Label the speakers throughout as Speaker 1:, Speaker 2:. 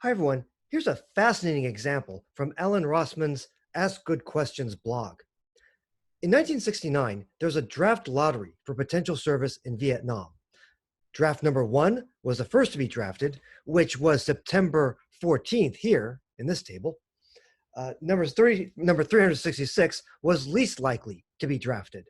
Speaker 1: Hi, everyone. Here's a fascinating example from Alan Rossman's Ask Good Questions blog. In 1969, there was a draft lottery for potential service in Vietnam. Draft number one was the first to be drafted, which was September 14th here in this table. Number 366 was least likely to be drafted.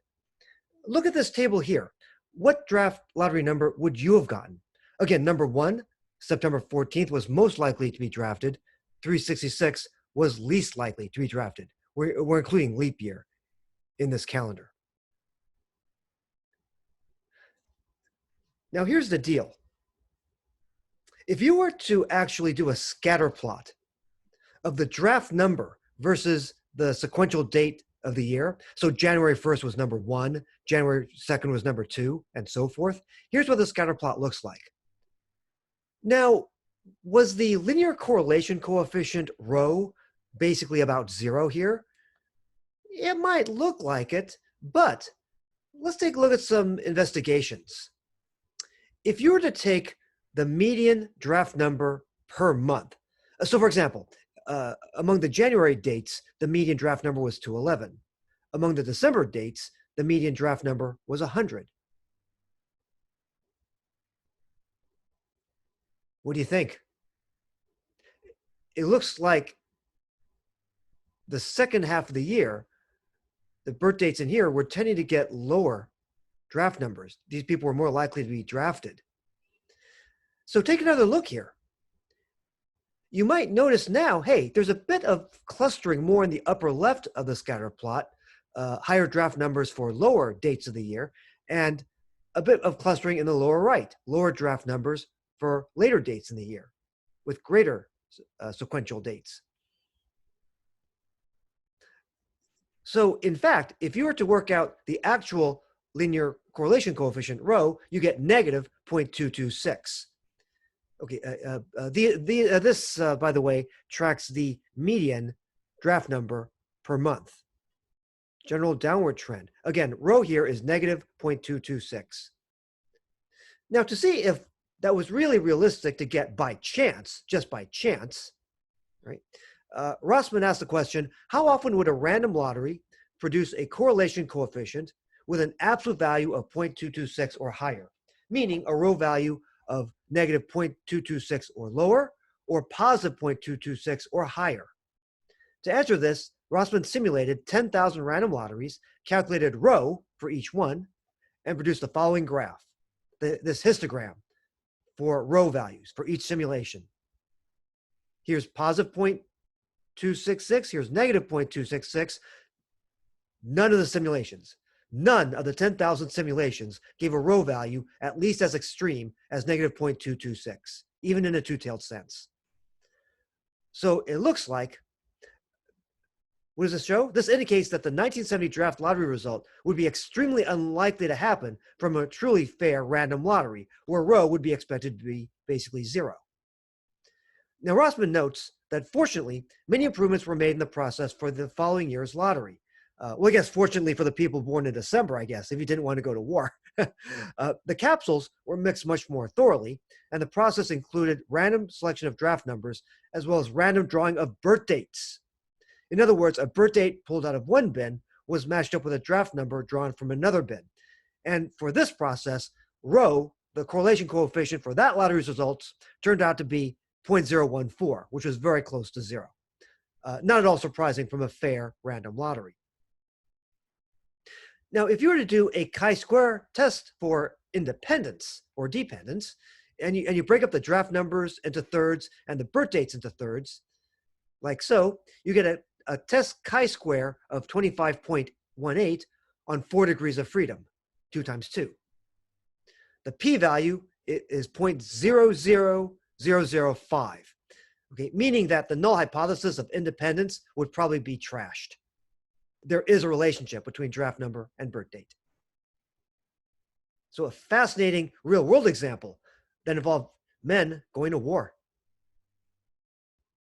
Speaker 1: Look at this table here. What draft lottery number would you have gotten? Again, number one, September 14th, was most likely to be drafted. 366 was least likely to be drafted. We're including leap year in this calendar. Now, here's the deal. If you were to actually do a scatter plot of the draft number versus the sequential date of the year, so January 1st was number one, January 2nd was number two, and so forth, here's what the scatter plot looks like. Now, was the linear correlation coefficient rho basically about zero here? It might look like it, but let's take a look at some investigations. If you were to take the median draft number per month, so for example, among the January dates, the median draft number was 211. Among the December dates, the median draft number was 100. What do you think? It looks like the second half of the year, the birth dates in here were tending to get lower draft numbers. These people were more likely to be drafted. So take another look here. You might notice now, hey, there's a bit of clustering more in the upper left of the scatter plot, higher draft numbers for lower dates of the year, and a bit of clustering in the lower right, lower draft numbers for later dates in the year with greater sequential dates. So in fact, if you were to work out the actual linear correlation coefficient rho, you get negative 0.226. Okay, this, by the way, tracks the median draft number per month. General downward trend. Again, rho here is negative 0.226. Now, to see if that was really realistic to get by chance, just by chance, right? Rossman asked the question, how often would a random lottery produce a correlation coefficient with an absolute value of 0.226 or higher, meaning a rho value of negative 0.226 or lower, or positive 0.226 or higher? To answer this, Rossman simulated 10,000 random lotteries, calculated rho for each one, and produced the following graph, this histogram for rho values for each simulation. Here's positive 0.266, here's negative 0.266. None of the simulations, none of the 10,000 simulations gave a rho value at least as extreme as negative 0.226, even in a two-tailed sense. So it looks like, what does this show? This indicates that the 1970 draft lottery result would be extremely unlikely to happen from a truly fair random lottery, where rho would be expected to be basically zero. Now, Rossman notes that fortunately, many improvements were made in the process for the following year's lottery. Well, I guess fortunately for the people born in December, I guess, if you didn't want to go to war. The capsules were mixed much more thoroughly, and the process included random selection of draft numbers, as well as random drawing of birth dates. In other words, a birth date pulled out of one bin was matched up with a draft number drawn from another bin. And for this process, rho, the correlation coefficient for that lottery's results, turned out to be 0.014, which was very close to zero. Not at all surprising from a fair random lottery. Now, if you were to do a chi-square test for independence or dependence, and you break up the draft numbers into thirds and the birth dates into thirds, like so, you get a test chi-square of 25.18 on 4 degrees of freedom, 2 times 2. The p-value is 0.00005, okay, meaning that the null hypothesis of independence would probably be trashed. There is a relationship between draft number and birth date. So a fascinating real-world example that involved men going to war.